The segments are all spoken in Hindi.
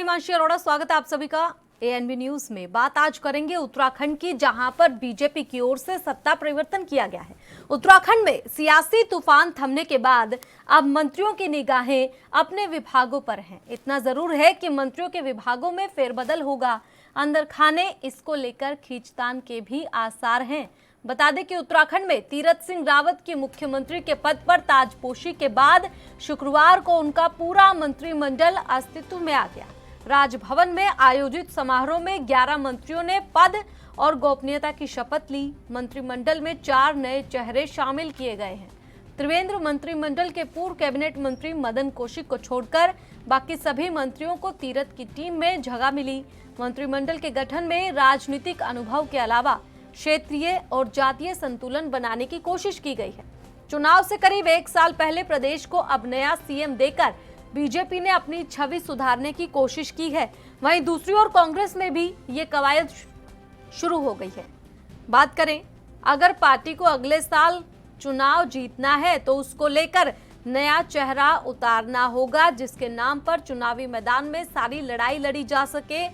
हिमांशी अरोड़ा, स्वागत है आप सभी का एएनबी न्यूज में। बात आज करेंगे उत्तराखंड की, जहां पर बीजेपी की ओर से सत्ता परिवर्तन किया गया है। उत्तराखंड में सियासी तूफान थमने के बाद अब मंत्रियों की निगाहें अपने विभागों पर हैं। इतना जरूर है कि मंत्रियों के विभागों में फेरबदल होगा। अंदर खाने इसको लेकर खींचतान के भी आसार हैं। बता दें कि उत्तराखंड में तीरथ सिंह रावत की मुख्यमंत्री के पद पर ताजपोशी के बाद शुक्रवार को उनका पूरा मंत्रिमंडल अस्तित्व में आ गया। राजभवन में आयोजित समारोह में 11 मंत्रियों ने पद और गोपनीयता की शपथ ली। मंत्रिमंडल में 4 नए चेहरे शामिल किए गए हैं। त्रिवेंद्र मंत्रिमंडल के पूर्व कैबिनेट मंत्री मदन कौशिक को छोड़कर बाकी सभी मंत्रियों को तीरथ की टीम में जगह मिली। मंत्रिमंडल के गठन में राजनीतिक अनुभव के अलावा क्षेत्रीय और जातीय संतुलन बनाने की कोशिश की गई है। चुनाव से करीब 1 साल पहले प्रदेश को अब नया सीएम देकर बीजेपी ने अपनी छवि सुधारने की कोशिश की है। वहीं दूसरी ओर कांग्रेस में भी ये कवायद शुरू हो गई है। बात करें, अगर पार्टी को अगले साल चुनाव जीतना है तो उसको लेकर नया चेहरा उतारना होगा, जिसके नाम पर चुनावी मैदान में सारी लड़ाई लड़ी जा सके।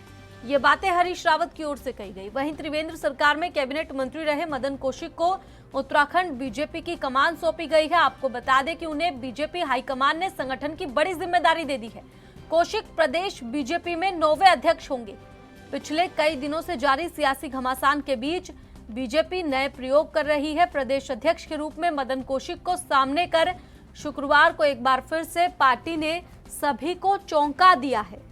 ये बातें हरीश रावत की ओर से कही गई। वहीं त्रिवेंद्र सरकार में कैबिनेट मंत्री रहे मदन कौशिक को उत्तराखंड बीजेपी की कमान सौंपी गई है। आपको बता दें कि उन्हें बीजेपी हाईकमान ने संगठन की बड़ी जिम्मेदारी दे दी है। कौशिक प्रदेश बीजेपी में 9वें अध्यक्ष होंगे। पिछले कई दिनों से जारी सियासी घमासान के बीच बीजेपी नए प्रयोग कर रही है। प्रदेश अध्यक्ष के रूप में मदन कौशिक को सामने कर शुक्रवार को एक बार फिर से पार्टी ने सभी को चौंका दिया है।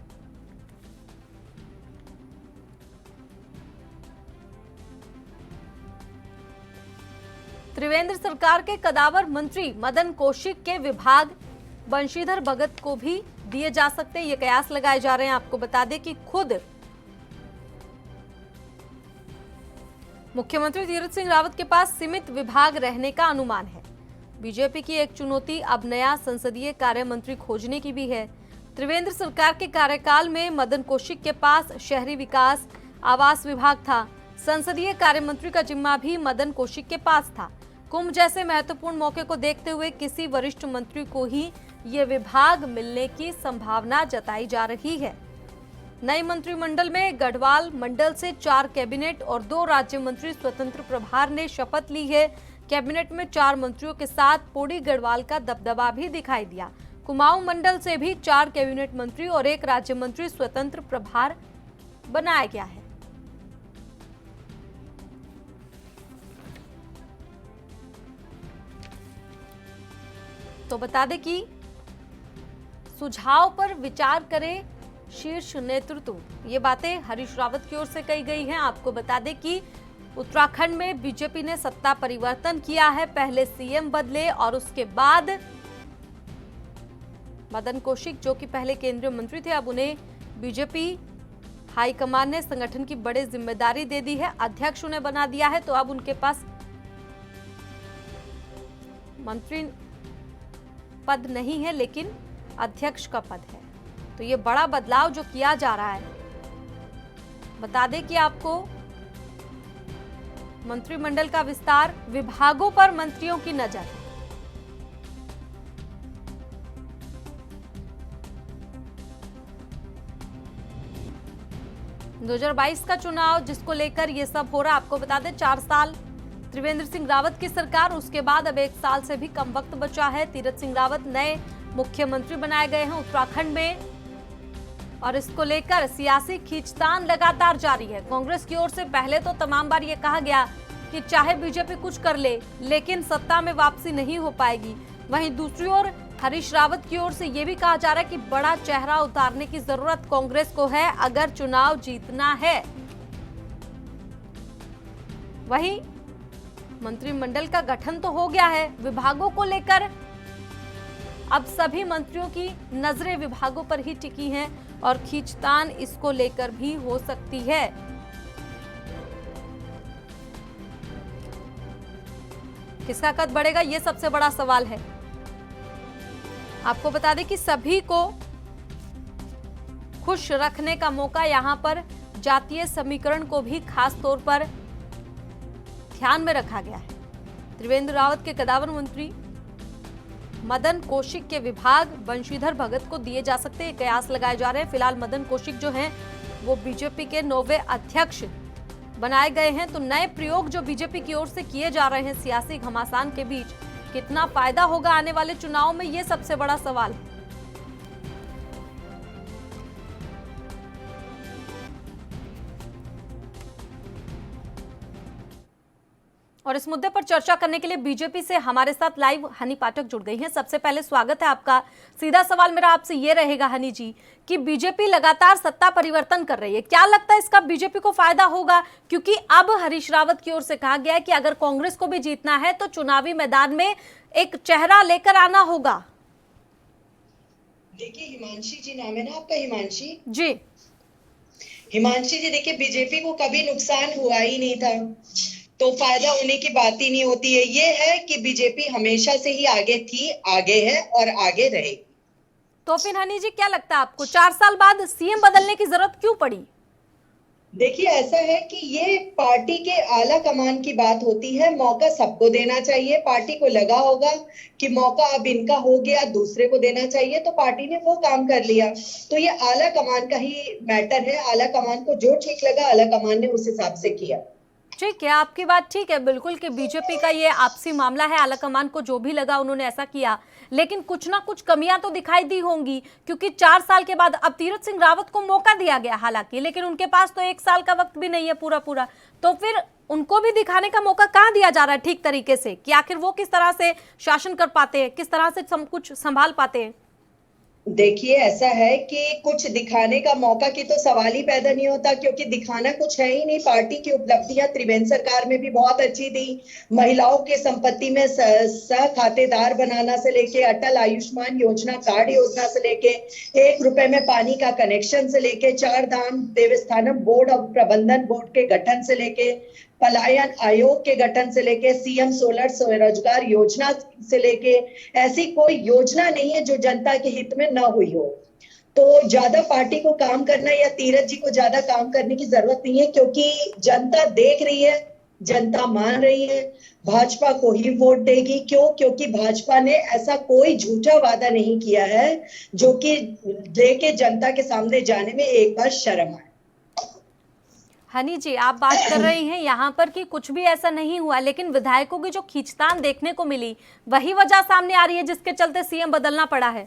त्रिवेंद्र सरकार के कदावर मंत्री मदन कौशिक के विभाग बंशीधर भगत को भी दिए जा सकते हैं, ये कयास लगाए जा रहे हैं। आपको बता दें कि खुद मुख्यमंत्री तीरथ सिंह रावत के पास सीमित विभाग रहने का अनुमान है। बीजेपी की एक चुनौती अब नया संसदीय कार्य मंत्री खोजने की भी है। त्रिवेंद्र सरकार के कार्यकाल में मदन कौशिक के पास शहरी विकास आवास विभाग था। संसदीय कार्य मंत्री का जिम्मा भी मदन कौशिक के पास था। कुंभ जैसे महत्वपूर्ण मौके को देखते हुए किसी वरिष्ठ मंत्री को ही ये विभाग मिलने की संभावना जताई जा रही है। नए मंत्रिमंडल में गढ़वाल मंडल से 4 कैबिनेट और 2 राज्य मंत्री स्वतंत्र प्रभार ने शपथ ली है। कैबिनेट में 4 मंत्रियों के साथ पौड़ी गढ़वाल का दबदबा भी दिखाई दिया। कुमाऊं मंडल से भी 4 कैबिनेट मंत्री और 1 राज्य मंत्री स्वतंत्र प्रभार बनाया गया है। तो बता दें कि सुझाव पर विचार करे शीर्ष नेतृत्व, ये बातें हरीश रावत की ओर से कही गई हैं। आपको बता दें कि उत्तराखंड में बीजेपी ने सत्ता परिवर्तन किया है। पहले सीएम बदले और उसके बाद मदन कौशिक, जो कि पहले केंद्रीय मंत्री थे, अब उन्हें बीजेपी हाईकमान ने संगठन की बड़ी जिम्मेदारी दे दी है। अध्यक्ष उन्हें बना दिया है, तो अब उनके पास मंत्री पद नहीं है लेकिन अध्यक्ष का पद है। तो ये बड़ा बदलाव जो किया जा रहा है। बता दें कि आपको मंत्रिमंडल का विस्तार, विभागों पर मंत्रियों की नजर। दो 2022 का चुनाव जिसको लेकर ये सब हो रहा है। आपको बता दें 4 साल त्रिवेंद्र सिंह रावत की सरकार, उसके बाद अब 1 साल से भी कम वक्त बचा है। तीरथ सिंह रावत नए मुख्यमंत्री बनाए गए हैं उत्तराखंड में और इसको लेकर सियासी खींचतान लगातार जारी है। कांग्रेस की ओर से पहले तो तमाम बार ये कहा गया कि चाहे बीजेपी कुछ कर ले लेकिन सत्ता में वापसी नहीं हो पाएगी। वहीं दूसरी ओर हरीश रावत की ओर से यह भी कहा जा रहा है कि बड़ा चेहरा उतारने की जरूरत कांग्रेस को है अगर चुनाव जीतना है। वहीं मंत्रिमंडल का गठन तो हो गया है। विभागों को लेकर अब सभी मंत्रियों की नजरें विभागों पर ही टिकी हैं और खींचतान इसको लेकर भी हो सकती है। किसका कद बढ़ेगा, यह सबसे बड़ा सवाल है। आपको बता दें कि सभी को खुश रखने का मौका यहां पर जातीय समीकरण को भी खास तौर पर ध्यान में रखा गया है। त्रिवेंद्र रावत के कदावर मंत्री मदन कौशिक के विभाग बंशीधर भगत को दिए जा सकते हैं, कयास लगाए जा रहे हैं। फिलहाल मदन कौशिक जो हैं वो बीजेपी के 9वें अध्यक्ष बनाए गए हैं। तो नए प्रयोग जो बीजेपी की ओर से किए जा रहे हैं सियासी घमासान के बीच, कितना फायदा होगा आने वाले चुनाव में, ये सबसे बड़ा सवाल है। और इस मुद्दे पर चर्चा करने के लिए बीजेपी से हमारे साथ लाइव हनी पाठक जुड़ गई हैं। सबसे पहले स्वागत है आपका। सीधा सवाल मेरा आपसे ये रहेगा हनी जी कि बीजेपी लगातार सत्ता परिवर्तन कर रही है, क्या लगता है इसका बीजेपी को फायदा होगा? क्योंकि अब हरीश रावत की ओर से कहा गया है कि अगर कांग्रेस को भी जीतना है तो चुनावी मैदान में एक चेहरा लेकर आना होगा। देखिए, हिमांशी जी नाम है ना आपका? हिमांशी जी। हिमांशी जी, देखिए बीजेपी को कभी नुकसान हुआ ही नहीं था, तो फायदा होने की बात ही नहीं होती है। ये है कि बीजेपी हमेशा से ही आगे थी, आगे है और आगे रहेगी। तो फिर हनी जी क्या लगता है आपको 4 साल बाद सीएम बदलने की जरूरत क्यों पड़ी? देखिए, ऐसा है कि ये पार्टी के आला कमान की बात होती है। मौका सबको देना चाहिए। पार्टी को लगा होगा कि मौका अब इनका हो गया, दूसरे को देना चाहिए, तो पार्टी ने वो काम कर लिया। तो ये आला कमान का ही मैटर है। आला कमान को जो ठीक लगा, आला कमान ने उस हिसाब से किया। ठीक है, आपकी बात ठीक है बिल्कुल कि बीजेपी का ये आपसी मामला है, आलाकमान को जो भी लगा उन्होंने ऐसा किया, लेकिन कुछ ना कुछ कमियां तो दिखाई दी होंगी। क्योंकि 4 साल के बाद अब तीरथ सिंह रावत को मौका दिया गया हालांकि, लेकिन उनके पास तो 1 साल का वक्त भी नहीं है पूरा, तो फिर उनको भी दिखाने का मौका कहाँ दिया जा रहा है ठीक तरीके से कि आखिर वो किस तरह से शासन कर पाते हैं, किस तरह से सब कुछ संभाल पाते हैं? देखिए, ऐसा है कि कुछ दिखाने का मौका की तो सवाल ही पैदा नहीं होता, क्योंकि दिखाना कुछ है ही नहीं। पार्टी की उपलब्धियां त्रिवेंद्र सरकार में भी बहुत अच्छी थी। महिलाओं के संपत्ति में सह खातेदार बनाना से लेके, अटल आयुष्मान योजना कार्ड योजना से लेके, 1 रुपए में पानी का कनेक्शन से लेके, 4 धाम देवस्थानम बोर्ड और प्रबंधन बोर्ड के गठन से लेके, पलायन आयोग के गठन से लेके, सीएम सोलर स्वरोजगार योजना से लेके, ऐसी कोई योजना नहीं है जो जनता के हित में न हुई हो। तो ज्यादा पार्टी को काम करना या तीरथ जी को ज्यादा काम करने की जरूरत नहीं है, क्योंकि जनता देख रही है, जनता मान रही है, भाजपा को ही वोट देगी। क्यों? क्योंकि भाजपा ने ऐसा कोई झूठा वादा नहीं किया है जो कि लेके जनता के सामने जाने में एक बार शर्म आए। हनी जी, आप बात कर रही हैं यहाँ पर कि कुछ भी ऐसा नहीं हुआ, लेकिन विधायकों की जो खींचतान देखने को मिली वही वजह सामने आ रही है जिसके चलते सीएम बदलना पड़ा है।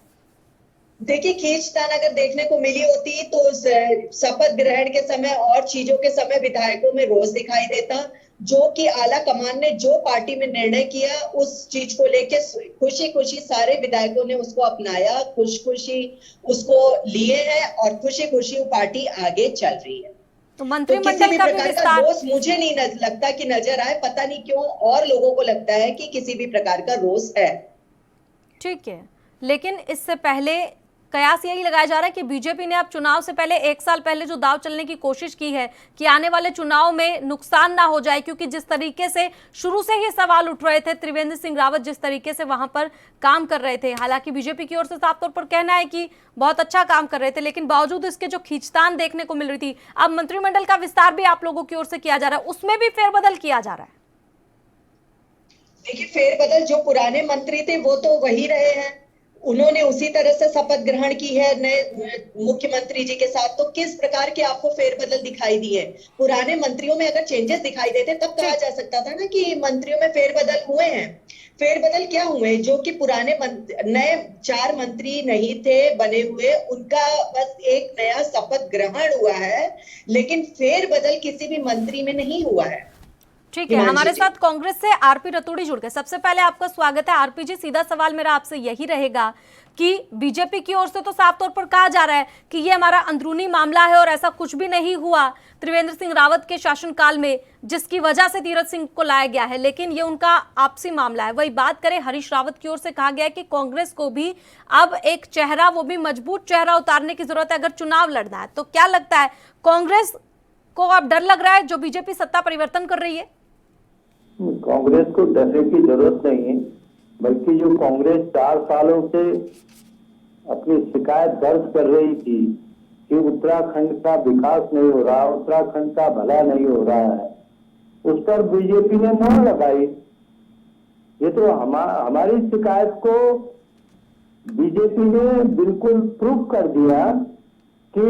देखिए, खींचतान अगर देखने को मिली होती तो शपथ ग्रहण के समय और चीजों के समय विधायकों में रोष दिखाई देता। जो कि आला कमान ने जो पार्टी में निर्णय किया, उस चीज को लेके खुशी खुशी सारे विधायकों ने उसको अपनाया, खुशी उसको लिए हैं और खुशी खुशी वो पार्टी आगे चल रही है। तो मंत्रिमंडल का भी विस्तार रोष मुझे नहीं लगता कि नजर आए। पता नहीं क्यों और लोगों को लगता है कि किसी भी प्रकार का रोष है। ठीक है, लेकिन इससे पहले कयास यही लगाया जा रहा है कि बीजेपी ने अब चुनाव से पहले 1 साल पहले जो दांव चलने की कोशिश की है कि आने वाले चुनाव में नुकसान ना हो जाए, क्योंकि जिस तरीके से शुरू से ही सवाल उठ रहे थे, त्रिवेंद्र सिंह रावत जिस तरीके से वहां पर काम कर रहे थे, हालांकि बीजेपी की ओर से साफ तौर पर कहना है कि बहुत अच्छा काम कर रहे थे, लेकिन बावजूद इसके जो खींचतान देखने को मिल रही थी, अब मंत्रिमंडल का विस्तार भी आप लोगों की ओर से किया जा रहा है, उसमें भी फेरबदल किया जा रहा है। देखिए, फेरबदल जो पुराने मंत्री थे वो तो वही रहे हैं, उन्होंने उसी तरह से शपथ ग्रहण की है नए मुख्यमंत्री जी के साथ। तो किस प्रकार के आपको फेरबदल दिखाई दिए? पुराने मंत्रियों में अगर चेंजेस दिखाई देते तब कहा जा सकता था ना कि मंत्रियों में फेरबदल हुए हैं। फेरबदल क्या हुए? जो कि पुराने नए 4 मंत्री नहीं थे बने हुए, उनका बस एक नया शपथ ग्रहण हुआ है, लेकिन फेरबदल किसी भी मंत्री में नहीं हुआ है। ठीक है, हमारे साथ कांग्रेस से आरपी रतूड़ी जुड़ गए। सबसे पहले आपका स्वागत है आरपी जी। सीधा सवाल मेरा आपसे यही रहेगा कि बीजेपी की ओर से तो साफ तौर पर कहा जा रहा है कि ये हमारा अंदरूनी मामला है और ऐसा कुछ भी नहीं हुआ त्रिवेंद्र सिंह रावत के शासनकाल में जिसकी वजह से तीरथ सिंह को लाया गया है, लेकिन ये उनका आपसी मामला है। वही बात करें हरीश रावत की ओर से कहा गया है कि कांग्रेस को भी अब एक चेहरा, वो भी मजबूत चेहरा उतारने की जरूरत है अगर चुनाव लड़ना है। तो क्या लगता है, कांग्रेस को अब डर लग रहा है जो बीजेपी सत्ता परिवर्तन कर रही है? कांग्रेस को डरने की जरूरत नहीं है, बल्कि जो कांग्रेस 4 सालों से अपनी शिकायत दर्ज कर रही थी कि उत्तराखंड का विकास नहीं हो रहा, उत्तराखंड का भला नहीं हो रहा है, उस पर बीजेपी ने मोहर लगाई। ये तो हमारी शिकायत को बीजेपी ने बिल्कुल प्रूव कर दिया कि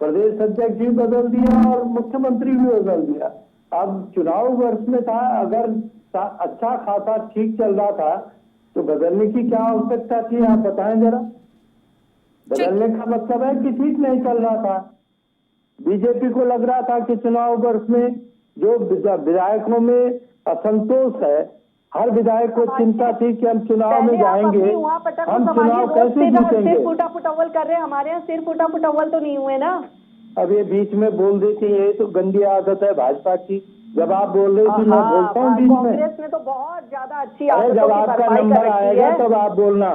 प्रदेश अध्यक्ष भी बदल दिया और मुख्यमंत्री भी बदल दिया। अब चुनाव वर्ष में था, अगर अच्छा खासा ठीक चल रहा था तो बदलने की क्या आवश्यकता थी, आप बताएं जरा। बदलने का मतलब है कि ठीक नहीं चल रहा था। बीजेपी को लग रहा था कि चुनाव वर्ष में जो विधायकों में असंतोष है, हर विधायक को चिंता थी कि हम चुनाव में जाएंगे, हम चुनाव कैसे जीतेंगे। सिर फूटा फुटअव्वल कर रहे हैं हमारे यहाँ, सिर फूटा फुटअव्वल तो नहीं हुए ना। अब ये बीच में बोल देती है, ये तो गंदी आदत है भाजपा की। जब आप बोल रहे थी मैं बोलता हूँ बीच में। कांग्रेस ने तो बहुत ज्यादा अच्छी अरे जब आपका नंबर आएगा तब आप बोलना।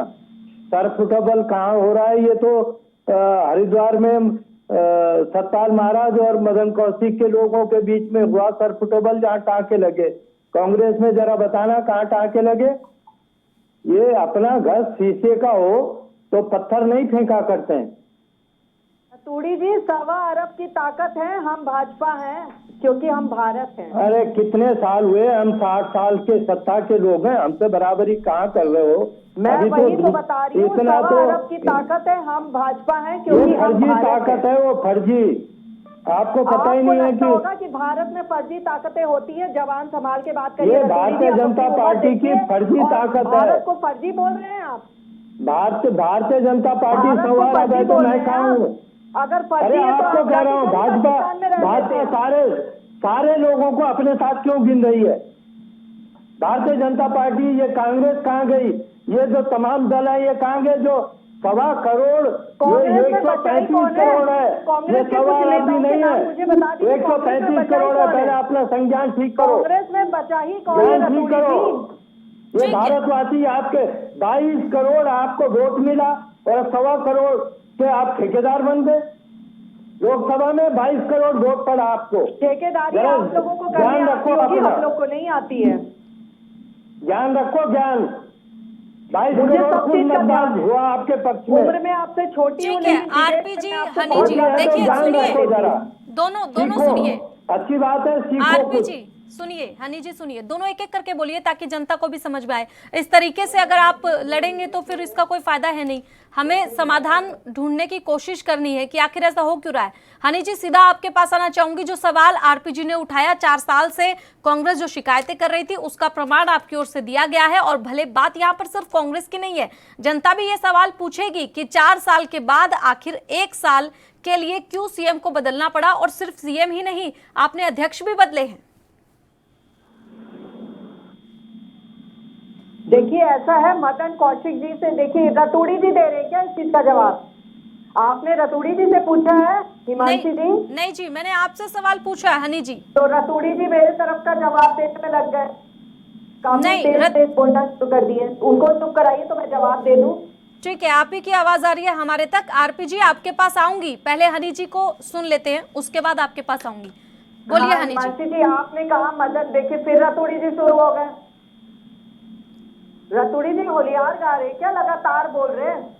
सर फुटबॉल कहाँ हो रहा है, ये तो हरिद्वार में सतपाल महाराज और मदन कौशिक के लोगों के बीच में हुआ सर फुटबॉल, जहाँ टाँके लगे। कांग्रेस में जरा बताना कहाँ टाँके लगे। ये अपना घर शीशे का हो तो पत्थर नहीं फेंका करते हैं। तूड़ी जी 1.25 अरब की ताकत है, हम भाजपा हैं क्योंकि हम भारत हैं। अरे कितने साल हुए, हम 60 साल के सत्ता के लोग हैं, हमसे बराबरी कहाँ कर रहे हो। मैं वही तो बता रही हूँ, 1.25 अरब की ताकत है, हम भाजपा हैं क्योंकि हम फर्जी ताकत है। वो फर्जी, आपको पता ही नहीं है कि भारत में फर्जी ताकतें होती है। जवान संभाल के बात करिए। ये भारतीय जनता पार्टी की फर्जी ताकत है। भारत को फर्जी बोल रहे हैं आप। भारतीय जनता पार्टी 1.25 अरब है तो मैं कहाँ हूँ। अगर अरे आपको कह रहा हूँ, भाजपा सारे लोगों को अपने साथ क्यों गिन रही है। भारतीय जनता पार्टी, ये कांग्रेस कहाँ गई, ये जो तमाम दल है ये कहाँ गए। जो 1.25 करोड़, ये 135 करोड़ है, ये 1.25 अरब भी नहीं है, 135 करोड़ है। पहले अपना संज्ञान ठीक करो, कांग्रेस में बचा ही ज्ञान ठीक करो। ये भारतवासी आपके 22 करोड़ आपको वोट मिला और 1.25 करोड़ के आप ठेकेदार बन गए। लोकसभा में 22 करोड़ वोट पड़ा आपको। ठेकेदारी आप लोगों को करनी आती होगी, हम लोग को नहीं आती है। ज्ञान रखो, ज्ञान। 22 करोड़ कुल मतदान हुआ आपके पक्ष में। उम्र में आपसे छोटी हूँ। आरपी जी, हनी जी, देखिए सुनिए, दोनों सुनिए। अच्छी बात है, सीखो। आरपी जी सुनिए, हनी जी सुनिए, दोनों एक एक करके बोलिए ताकि जनता को भी समझ में आए। इस तरीके से अगर आप लड़ेंगे तो फिर इसका कोई फायदा है नहीं। हमें समाधान ढूंढने की कोशिश करनी है कि आखिर ऐसा हो क्यों रहा है। हनी जी, सीधा आपके पास आना चाहूंगी। जो सवाल आरपी जी ने उठाया, 4 साल से कांग्रेस जो शिकायतें कर रही थी उसका प्रमाण आपकी ओर से दिया गया है। और भले बात यहाँ पर सिर्फ कांग्रेस की नहीं है, जनता भी ये सवाल पूछेगी कि 4 साल के बाद आखिर 1 साल के लिए क्यों सीएम को बदलना पड़ा। और सिर्फ सीएम ही नहीं, आपने अध्यक्ष भी बदले हैं। देखिए ऐसा है, मदन कौशिक जी से, देखिए रतूड़ी जी दे रहे क्या इस चीज का जवाब? आपने रतूड़ी जी से पूछा है हिमांशी जी? नहीं जी, मैंने आपसे सवाल पूछा है हनी जी। तो रतूड़ी जी मेरे तरफ का जवाब देने में लग गए। नहीं, बोलना शुरू कर दिए। उनको चुप कराइए तो मैं जवाब दे दूं। ठीक है, आप ही की आवाज आ रही है हमारे तक। आरपी जी आपके पास आऊंगी, पहले हनी जी को सुन लेते हैं, उसके बाद आपके पास आऊंगी। बोलिए हनी जी। आपने कहा मदन, देखिए फिर रतूड़ी जी शुरू हो गए। रतूड़ी जी होलियार गा रहे क्या, लगातार बोल रहे हैं?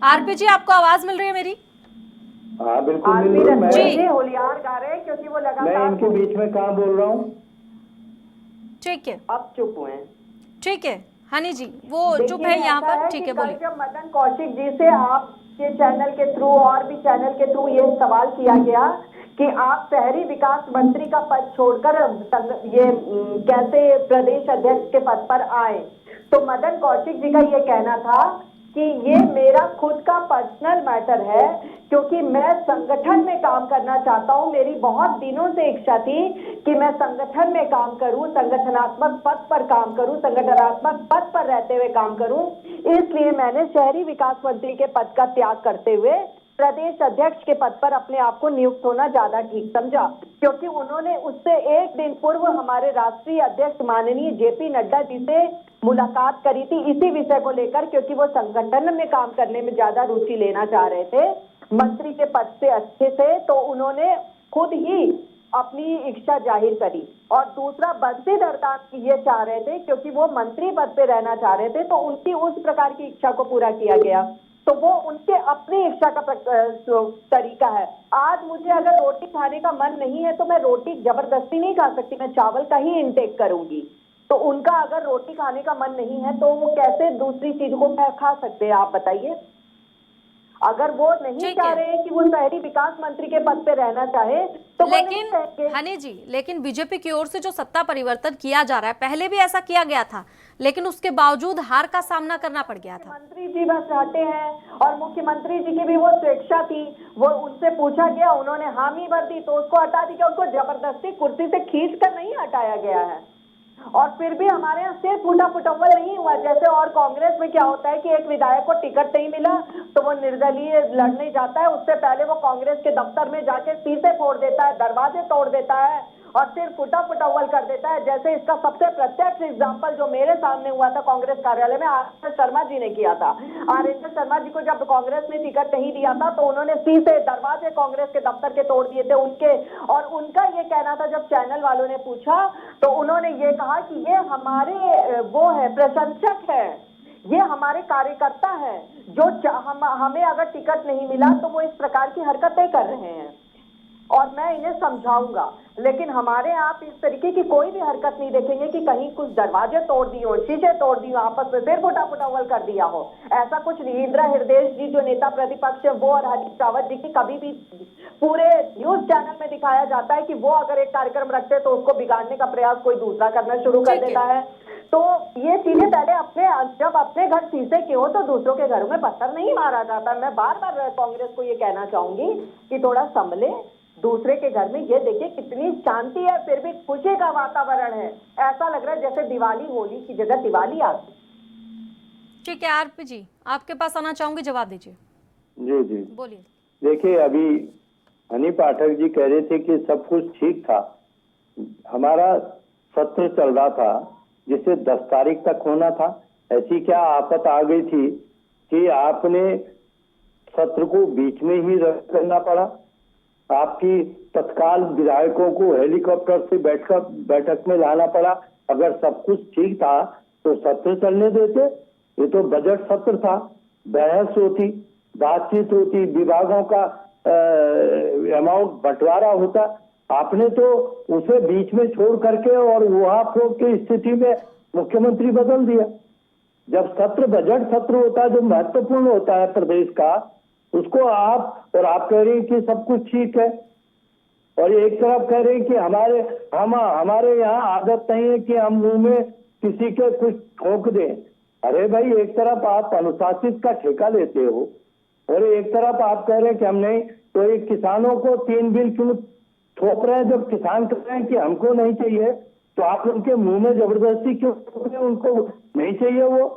आरपी जी आपको आवाज मिल रही है मेरी? हाँ बिल्कुल मिल रही है। जी होलियार गा रहे हैं क्योंकि वो लगातार। मैं इनके बीच में कहाँ बोल रहा हूँ? ठीक है, अब चुप हुए। ठीक है हनी जी, वो चुप है यहाँ पर। ठीक है, बोलिए। जब मदन कौशिक जी से आपके चैनल के थ्रू और भी चैनल के थ्रू ये सवाल किया गया कि आप शहरी विकास मंत्री का पद छोड़कर ये कैसे प्रदेश अध्यक्ष के पद पर आए, तो मदन कौशिक जी का ये कहना था कि ये मेरा खुद का पर्सनल मैटर है क्योंकि मैं संगठन में काम करना चाहता हूँ। मेरी बहुत दिनों से इच्छा थी कि मैं संगठन में काम करूँ, संगठनात्मक पद पर काम करूँ, संगठनात्मक पद पर रहते हुए काम करूँ। इसलिए मैंने शहरी विकास मंत्री के पद का त्याग करते हुए प्रदेश अध्यक्ष के पद पर अपने आप को नियुक्त होना ज्यादा ठीक समझा, क्योंकि उन्होंने उससे एक दिन पूर्व हमारे राष्ट्रीय अध्यक्ष माननीय जेपी नड्डा जी से मुलाकात करी थी इसी विषय को लेकर, क्योंकि वो संगठन में काम करने में ज्यादा रुचि लेना चाह रहे थे मंत्री के पद से अच्छे से। तो उन्होंने खुद ही अपनी इच्छा जाहिर करी। और दूसरा, बंशीधर दास ये चाह रहे थे क्योंकि वो मंत्री पद पे रहना चाह रहे थे, तो उनकी उस प्रकार की इच्छा को पूरा किया गया। तो वो उनके अपनी इच्छा का तरीका है। आज मुझे अगर रोटी खाने का मन नहीं है तो मैं रोटी जबरदस्ती नहीं खा सकती, मैं चावल का ही इंटेक करूंगी। तो उनका अगर रोटी खाने का मन नहीं है तो वो कैसे दूसरी चीज को खा सकते हैं, आप बताइए। अगर वो नहीं ठीक चाह है। रहे हैं कि वो शहरी विकास मंत्री के पद पे रहना चाहे तो वो नहीं लेकिन कहेंगे। हनी जी, लेकिन बीजेपी की ओर से जो सत्ता परिवर्तन किया जा रहा है, पहले भी ऐसा किया गया था, लेकिन उसके बावजूद हार का सामना करना पड़ गया था। मुख्यमंत्री जी बस चाहते हैं, और मुख्यमंत्री जी की भी वो स्वेच्छा थी, वो उनसे पूछा गया, उन्होंने हामी भर दी तो उसको हटा दी। उनको जबरदस्ती कुर्सी से खींच कर नहीं हटाया गया है। और फिर भी हमारे यहाँ सिर्फ फूटा फुटव्वल नहीं हुआ। जैसे और कांग्रेस में क्या होता है कि एक विधायक को टिकट नहीं मिला तो वो निर्दलीय लड़ने जाता है, उससे पहले वो कांग्रेस के दफ्तर में जाके शीशे फोड़ देता है, दरवाजे तोड़ देता है और सिर्फ फूटा फुटव्वल कर देता है। जैसे इसका सबसे प्रत्यक्ष एग्जाम्पल जो मेरे सामने हुआ था कांग्रेस कार्यालय में, आर शर्मा जी ने किया था। आर शर्मा जी को जब कांग्रेस ने टिकट नहीं दिया था तो उन्होंने शीशे दरवाजे कांग्रेस के दफ्तर के तोड़ दिए थे उनके। और उनका ये कहना था, जब चैनल वालों ने पूछा तो उन्होंने ये कहा कि ये हमारे वो है, प्रशंसक है, ये हमारे कार्यकर्ता है, जो हमें अगर टिकट नहीं मिला तो वो इस प्रकार की हरकतें कर रहे हैं और मैं इन्हें समझाऊंगा। लेकिन हमारे आप इस तरीके की कोई भी हरकत नहीं देखेंगे कि कहीं कुछ दरवाजे तोड़ दिए हो, शीशे तोड़ दिए हो, आपस में फिर फुटा फुटावल कर दिया हो। ऐसा कुछ नहीं। इंदिरा हृदय जी जो नेता प्रतिपक्ष है वो और हरीश रावत जी की कभी भी पूरे न्यूज चैनल में दिखाया जाता है कि वो अगर एक कार्यक्रम रखते हैं तो उसको बिगाड़ने का प्रयास कोई दूसरा करना शुरू कर ठीक है। देता है। तो ये चीजें पहले जब अपने घर शीशे के हो तो दूसरों के घरों में पत्थर नहीं मारा जाता। मैं बार बार कांग्रेस को ये कहना चाहूंगी कि थोड़ा संभले। दूसरे के घर में ये देखिए कितनी शांति है, फिर भी खुशी का वातावरण है। ऐसा लग रहा है जैसे दिवाली, होली की जगह दिवाली आ गई। ठीक है आरपी जी, आपके पास आना चाहूंगी, जवाब दीजिए। जी जी बोलिए। देखिए, अभी हनी पाठक जी कह रहे थे कि सब कुछ ठीक था। हमारा सत्र चल रहा था जिसे 10 तारीख तक होना था। ऐसी क्या आफत आ गई थी कि आपने सत्र को बीच में ही रद्द करना पड़ा? आपकी तत्काल विधायकों को हेलीकॉप्टर से बैठक में लाना पड़ा। अगर सब कुछ ठीक था तो सत्र चलने देते। ये तो बजट सत्र था, बहस होती, बातचीत होती, विभागों का अमाउंट बंटवारा होता। आपने तो उसे बीच में छोड़ करके और उहापोह की स्थिति में मुख्यमंत्री बदल दिया। जब सत्र बजट सत्र होता है जो महत्वपूर्ण होता है प्रदेश का, उसको आप कह रहे हैं कि सब कुछ ठीक है और एक तरफ कह रहे हैं कि हमारे यहाँ आदत नहीं है कि हम मुंह में किसी के कुछ ठोक दें। अरे भाई, एक तरफ आप अनुशासित का ठेका लेते हो और एक तरफ आप कह रहे हैं कि हम नहीं, तो ये किसानों को 3 बिल क्यों ठोक रहे हैं? जब किसान कह रहे हैं कि हमको नहीं चाहिए तो आप उनके मुंह में जबरदस्ती क्यों ठोक रहे हैं? उनको नहीं चाहिए वो।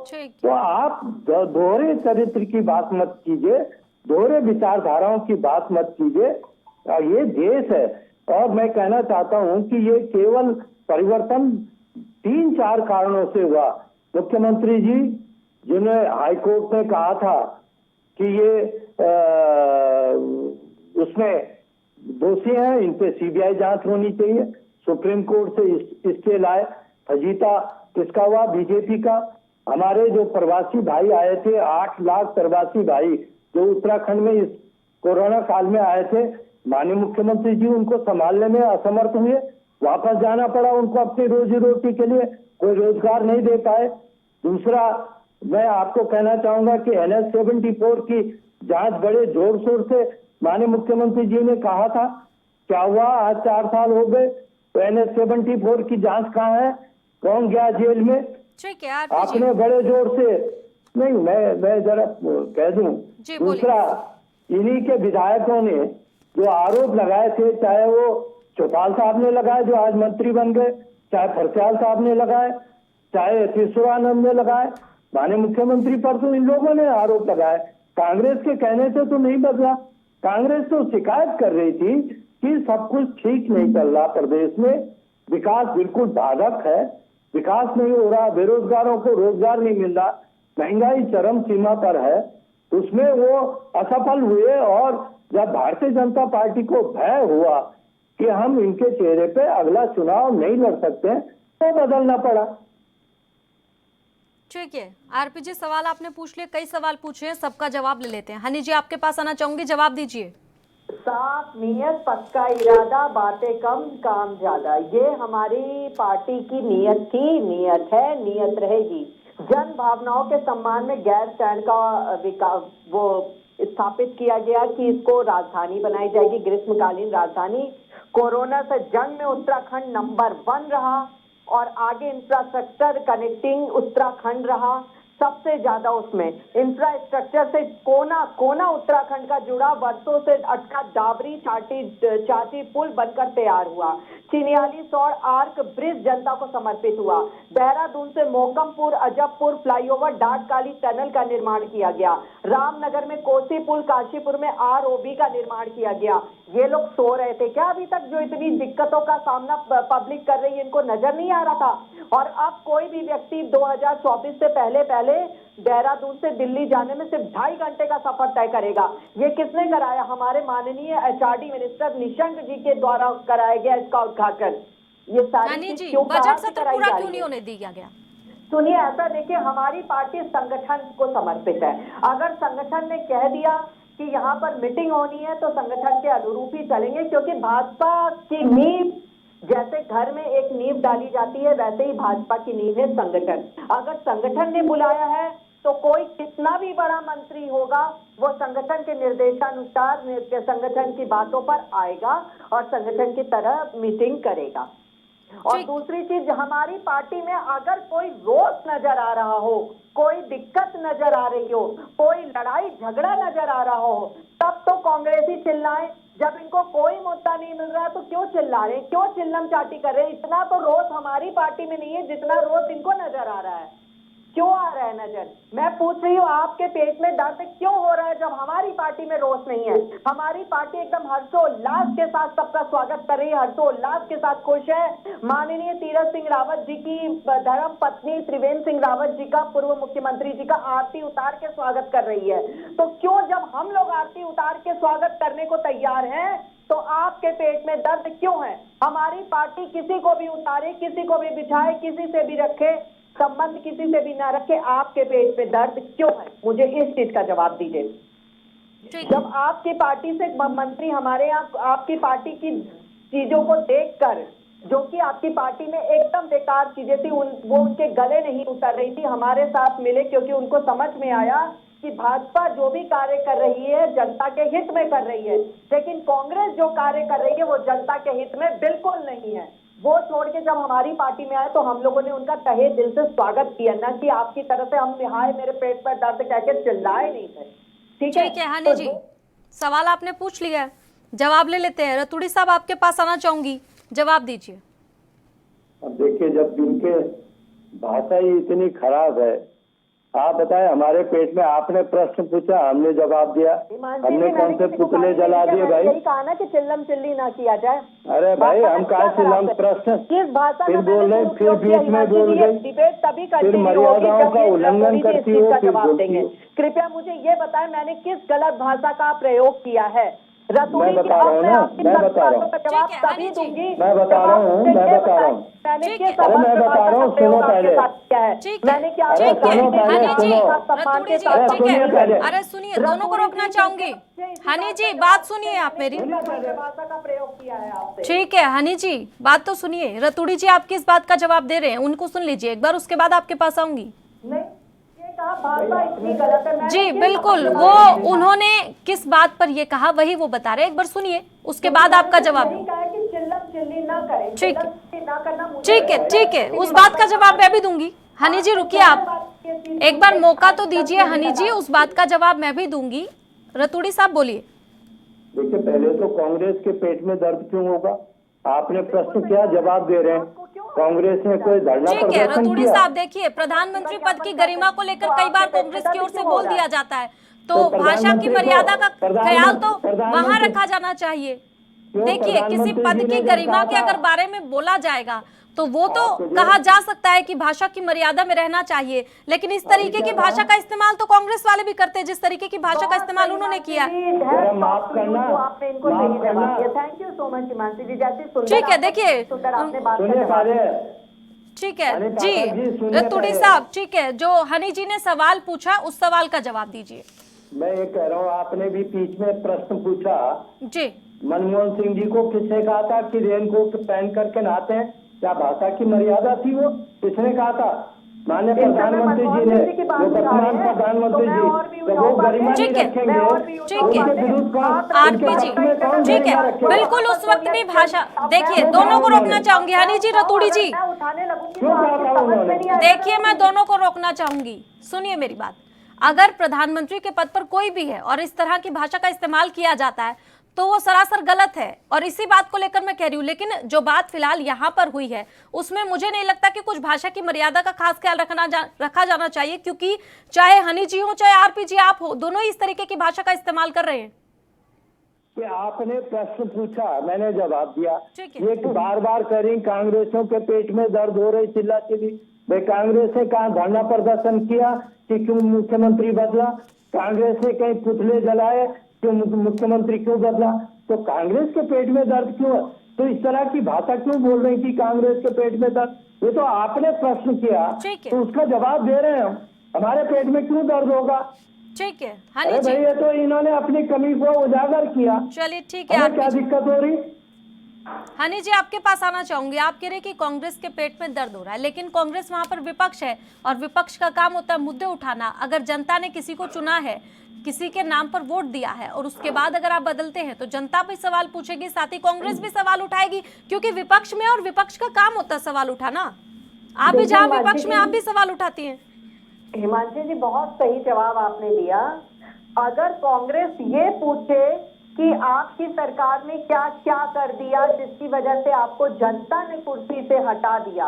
तो आप दोहरे चरित्र की बात मत कीजिए, दोहरे विचारधाराओं की बात मत कीजिए। ये देश है और मैं कहना चाहता हूं कि ये केवल परिवर्तन 3-4 कारणों से हुआ। मुख्यमंत्री जी जिन्हें हाईकोर्ट ने कहा था कि ये उसमें दोषी हैं, इन पे सीबीआई जांच होनी चाहिए, सुप्रीम कोर्ट से इसके लाए। फजीता किसका हुआ? बीजेपी का। हमारे जो प्रवासी भाई आए थे, 8 लाख प्रवासी भाई जो उत्तराखंड में इस कोरोना काल में आए थे, माननीय मुख्यमंत्री जी उनको संभालने में असमर्थ हुए, वापस जाना पड़ा उनको अपनी रोजी रोटी के लिए, कोई रोजगार नहीं दे पाए। दूसरा, मैं आपको कहना चाहूंगा कि NH-74 की जांच बड़े जोर शोर से माननीय मुख्यमंत्री जी ने कहा था। क्या हुआ? आज 4 साल हो गए तो NH-74 की जांच कहाँ है? कौन गया जेल में? ठीक है आपने बड़े जोर से नहीं, मैं जरा कह दूं। दूसरा, इन्हीं के विधायकों ने जो आरोप लगाए थे, चाहे वो चौपाल साहब ने लगाए जो आज मंत्री बन गए, चाहे फरस्याल साहब ने लगाए, चाहे तीसरानंद ने लगाए, माननीय मुख्यमंत्री पर तो इन लोगों ने आरोप लगाए। कांग्रेस के कहने से तो नहीं बदला। कांग्रेस तो शिकायत कर रही थी कि सब कुछ ठीक नहीं चल रहा प्रदेश में, विकास बिल्कुल बाधक है, विकास नहीं हो रहा, बेरोजगारों को रोजगार नहीं मिल रहा, महंगाई चरम सीमा पर है। उसमें वो असफल हुए और जब भारतीय जनता पार्टी को भय हुआ कि हम इनके चेहरे पे अगला चुनाव नहीं लड़ सकते हैं, तो बदलना पड़ा। ठीक है आरपी जी, सवाल आपने पूछ लिए, कई सवाल पूछे हैं, सबका जवाब ले लेते हैं। हनी जी, आपके पास आना चाहूंगी, जवाब दीजिए। साफ नीयत, पक्का इरादा, बातें कम काम ज्यादा, ये हमारी पार्टी की नीयत थी, नीयत है, नीयत रहेगी। जन भावनाओं के सम्मान में गैर स्टैंड का वो स्थापित किया गया कि इसको राजधानी बनाई जाएगी, ग्रीष्मकालीन राजधानी। कोरोना से जंग में उत्तराखंड नंबर 1 रहा और आगे इंफ्रास्ट्रक्चर कनेक्टिंग उत्तराखंड रहा सबसे ज्यादा। उसमें इंफ्रास्ट्रक्चर से कोना कोना उत्तराखंड का जुड़ा, वर्षों से अटका डाबरी चाटी पुल बनकर तैयार हुआ। चिनियाली सौर आर्क ब्रिज जनता को समर्पित हुआ। देहरादून से मोकमपुर अजबपुर फ्लाईओवर डाटकाली टनल का निर्माण किया गया। रामनगर में कोसी पुल, काशीपुर में ROB का निर्माण किया गया। ये लोग सो रहे थे क्या अभी तक? जो इतनी दिक्कतों का सामना पब्लिक कर रही है, इनको नजर नहीं आ रहा था? और अब कोई भी व्यक्ति 2024 से पहले देहरादून से दिल्ली जाने में सिर्फ 2.5 घंटे का सफर तय करेगा। ये किसने कराया? हमारे माननीय HRD मिनिस्टर निशंक जी के द्वारा कराया गया इसका उद्घाटन। ये सारी चीज क्यों बजट सत्र पूरा क्यों नहीं होने दिया गया? सुनिए, ऐसा देखिए, हमारी पार्टी संगठन को समर्पित है। अगर संगठन ने कह दिया कि यहाँ पर मीटिंग होनी है तो संगठन के अनुरूप ही चलेंगे, क्योंकि भाजपा की नींव जैसे घर में एक नींव डाली जाती है, वैसे ही भाजपा की नींव है संगठन। अगर संगठन ने बुलाया है तो कोई कितना भी बड़ा मंत्री होगा वो संगठन के निर्देशानुसार संगठन की बातों पर आएगा और संगठन की तरह मीटिंग करेगा। और दूसरी चीज, हमारी पार्टी में अगर कोई रोष नजर आ रहा हो, कोई दिक्कत नजर आ रही हो, कोई लड़ाई झगड़ा नजर आ रहा हो, तब तो कांग्रेसी चिल्लाए। जब इनको कोई मुद्दा नहीं मिल रहा तो क्यों चिल्ला रहे, क्यों चिल्लम चाटी कर रहे हैं? इतना तो रोष हमारी पार्टी में नहीं है जितना रोष इनको नजर आ रहा है। क्यों आ रहा है नजर? मैं पूछ रही हूँ, आपके पेट में दर्द क्यों हो रहा है जब हमारी पार्टी में रोष नहीं है? हमारी पार्टी एकदम हर्षोल्लास के साथ सबका स्वागत कर रही है, हर्षोल्लास के साथ खुश है। माननीय तीरथ सिंह रावत जी की धर्म पत्नी त्रिवेंद्र सिंह रावत जी का, पूर्व मुख्यमंत्री जी का आरती उतार के स्वागत कर रही है। तो क्यों, जब हम लोग आरती उतार के स्वागत करने को तैयार हैं, तो आपके पेट में दर्द क्यों है? हमारी पार्टी किसी को भी उतारे, किसी को भी बिछाए, किसी से भी रखे, संबंध किसी से भी ना रखे, आपके पेट पे दर्द क्यों है? मुझे इस चीज का जवाब दीजिए। जब आपकी पार्टी से मंत्री हमारे यहाँ आपकी पार्टी की चीजों को देखकर, जो कि आपकी पार्टी में एकदम बेकार चीजें थी, वो उनके गले नहीं उतर रही थी, हमारे साथ मिले, क्योंकि उनको समझ में आया कि भाजपा जो भी कार्य कर रही है जनता के हित में कर रही है, लेकिन कांग्रेस जो कार्य कर रही है वो जनता के हित में बिल्कुल नहीं है। वो छोड़ के जब हमारी पार्टी में आए तो हम लोगों ने उनका तहे दिल से स्वागत किया, ना कि आपकी तरफ से हम हाय मेरे पेट पर दर्द कह के चिल्लाए नहीं थे। ठीक है हनी जी, सवाल आपने पूछ लिया है, जवाब ले लेते हैं। रतूड़ी साहब, आपके पास आना चाहूंगी, जवाब दीजिए। अब देखिए, जब जिनके भाषा ही इतनी खराब है, आप बताएं, हमारे पेट में आपने प्रश्न पूछा, हमने जवाब दिया, हमने कौन से पुतले जला दिए भाई? यही कहा ना कि चिल्लम चिल्ली ना किया जाए। अरे भाई, हम कहा चिल्लम प्रश्न किस भाषा फिर बोल रहे, फिर बीच में बोल गए, डिबेट तभी फिर मर्यादाओं का उल्लंघन करती हो, फिर देंगे। कृपया मुझे ये बताएं, मैंने किस गलत भाषा का प्रयोग किया है? मैं बता रहा हूँ ना, मैं बता रहा हूँ, जवाब तभी दूंगी, मैं बता रहा हूँ, मैं बता रहा हूँ, मैंने अरे मैं बता रहा हूँ, सुनो पहले, मैंने क्या अरे सुनो पहले, सुनो, अरे सुनिए, दोनों को रोकना चाहूंगी। हनी जी, बात सुनिए आप मेरी। भाषा का प्रयोग किया है आपसे। ठीक है हनी जी, बात तो सुनिए। रतूड़ी जी आप किस बात का जवाब दे रहे हैं उनको सुन लीजिए एक बार, उसके बाद आपके पास आऊंगी। नहीं, भाषा इतनी गलत है। जी बिल्कुल, वो उन्होंने किस बात पर ये कहा वही वो बता रहे हैं, एक बार सुनिए, उसके बाद आपका जवाब। ठीक है, ठीक है, उस बात का जवाब मैं भी दूंगी। हनी जी रुकिए, आप एक बार मौका तो दीजिए। हनी जी, उस बात का जवाब मैं भी दूंगी। रतूड़ी साहब बोलिए। देखिए, पहले तो कांग्रेस के पेट में दर्द क्यों होगा? आपने प्रश्न किया, जवाब दे रहे हैं। कांग्रेस ने कोई धरना ठीक है रतूड़ी साहब, देखिए, प्रधानमंत्री पद की गरिमा को लेकर कई बार कांग्रेस की ओर से बोल दिया जाता है, तो भाषा की मर्यादा का ख्याल तो वहां रखा जाना चाहिए। देखिए, किसी पद की गरिमा के अगर बारे में बोला जाएगा तो वो तो कहा जा सकता है कि भाषा की मर्यादा में रहना चाहिए, लेकिन इस तरीके की भाषा का इस्तेमाल तो कांग्रेस वाले भी करते हैं, जिस तरीके की भाषा का इस्तेमाल उन्होंने किया। माफ करना, आपने इनको सही जवाब दिया। Thank you so much Himanshi ji. जैसे ठीक है, देखिए, ठीक है जी रतूड़ी साहब, ठीक है, जो हनी जी ने सवाल पूछा उस सवाल का जवाब दीजिए। मैं ये कह रहा हूँ, आपने भी बीच में प्रश्न पूछा, जी मनमोहन सिंह जी को किसने कहा था कि रेनकोट पहन करके नहाते हैं? क्या भाषा की मर्यादा थी वो? किसने कहा था? माननीय प्रधानमंत्री जी ने, जो वर्तमान प्रधानमंत्री जी, तो वो गरिमा नहीं ठीक है, रखेंगे, ठीक है। उनके विरुद्ध कौन, आरपी उनके जी, पक्ष में कौन ठीक है, गरिमा रखेगा? बिल्कुल उस वक्त भी भाषा, देखिए दोनों को रोकना चाहूंगी। हनी जी, रतूड़ी जी, क्यों कहा था उन्होंने? देखिए मैं दोनों को रोकना चाहूंगी, सुनिए मेरी बात। अगर प्रधानमंत्री के पद पर कोई भी है और इस तरह की भाषा का इस्तेमाल किया जाता है तो वो सरासर गलत है, और इसी बात को लेकर मैं कह रही हूँ। लेकिन जो बात फिलहाल यहाँ पर हुई है उसमें मुझे नहीं लगता कि कुछ भाषा की मर्यादा का खास ख्याल रखा जाना चाहिए, क्योंकि चाहे हनी जी हो चाहे आरपी जी आप हो, दोनों ही इस तरीके की भाषा का इस्तेमाल कर रहे हैं। कि आपने प्रश्न पूछा, मैंने जवाब दिया। ठीक है। ये बार बार कह रही कांग्रेसों के पेट में दर्द हो रही, चिल्ला चिल्ली। भाई कांग्रेस ने कहा धरना प्रदर्शन किया कि क्यों मुख्यमंत्री बदला? कांग्रेस ने कहीं पुतले जलाए क्यों मुख्यमंत्री क्यों बदला? तो कांग्रेस के पेट में दर्द क्यों है? तो इस तरह की भाषा क्यों बोल रही थी कांग्रेस के पेट में दर्द? ये तो आपने प्रश्न किया तो उसका जवाब दे रहे हैं हम। हमारे पेट में क्यों दर्द होगा? ठीक है अरे हनी जी, भाई ये तो इन्होंने अपनी कमी को उजागर किया। चलिए ठीक है। हमें क्या आरपी जी, दिक्कत हो रही? हनी जी आपके पास आना चाहूंगी। आप कह रहे कि कांग्रेस के पेट में दर्द हो रहा है, लेकिन कांग्रेस वहां पर विपक्ष है और विपक्ष का काम होता है मुद्दे उठाना। अगर जनता ने किसी को चुना है, किसी के नाम पर वोट दिया है और उसके बाद अगर आप बदलते हैं तो जनता भी सवाल पूछेगी, साथ ही कांग्रेस भी सवाल उठाएगी, क्योंकि विपक्ष में और विपक्ष का काम होता है सवाल उठाना। आप भी जहां विपक्ष में आप भी सवाल उठाती हैं। हिमांशी जी बहुत सही जवाब आपने दिया। अगर कांग्रेस ये पूछे कि आपकी सरकार ने क्या क्या कर दिया जिसकी वजह से आपको जनता ने कुर्सी से हटा दिया,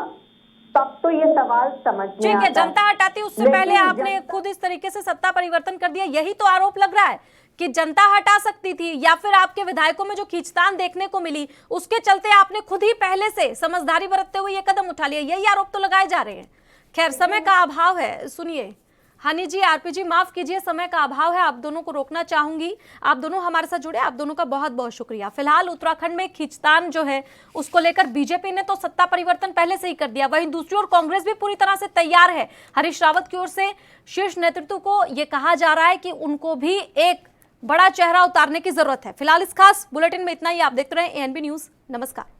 तब तो ये सवाल समझ में ठीक है, आता। जनता हटाती, उससे पहले आपने खुद इस तरीके से सत्ता परिवर्तन कर दिया। यही तो आरोप लग रहा है कि जनता हटा सकती थी, या फिर आपके विधायकों में जो खींचतान देखने को मिली उसके चलते आपने खुद ही पहले से समझदारी बरतते हुए ये कदम उठा लिया। यही आरोप तो लगाए जा रहे हैं। खैर समय का अभाव है। सुनिए हनी जी, आरपी जी माफ कीजिए, समय का अभाव है, आप दोनों को रोकना चाहूंगी। आप दोनों हमारे साथ जुड़े, आप दोनों का बहुत बहुत शुक्रिया। फिलहाल उत्तराखंड में खींचतान जो है उसको लेकर बीजेपी ने तो सत्ता परिवर्तन पहले से ही कर दिया, वहीं दूसरी ओर कांग्रेस भी पूरी तरह से तैयार है। हरीश रावत की ओर से शीर्ष नेतृत्व को यह कहा जा रहा है कि उनको भी एक बड़ा चेहरा उतारने की जरूरत है। फिलहाल इस खास बुलेटिन में इतना ही। आप देखते रहे ANB न्यूज। नमस्कार।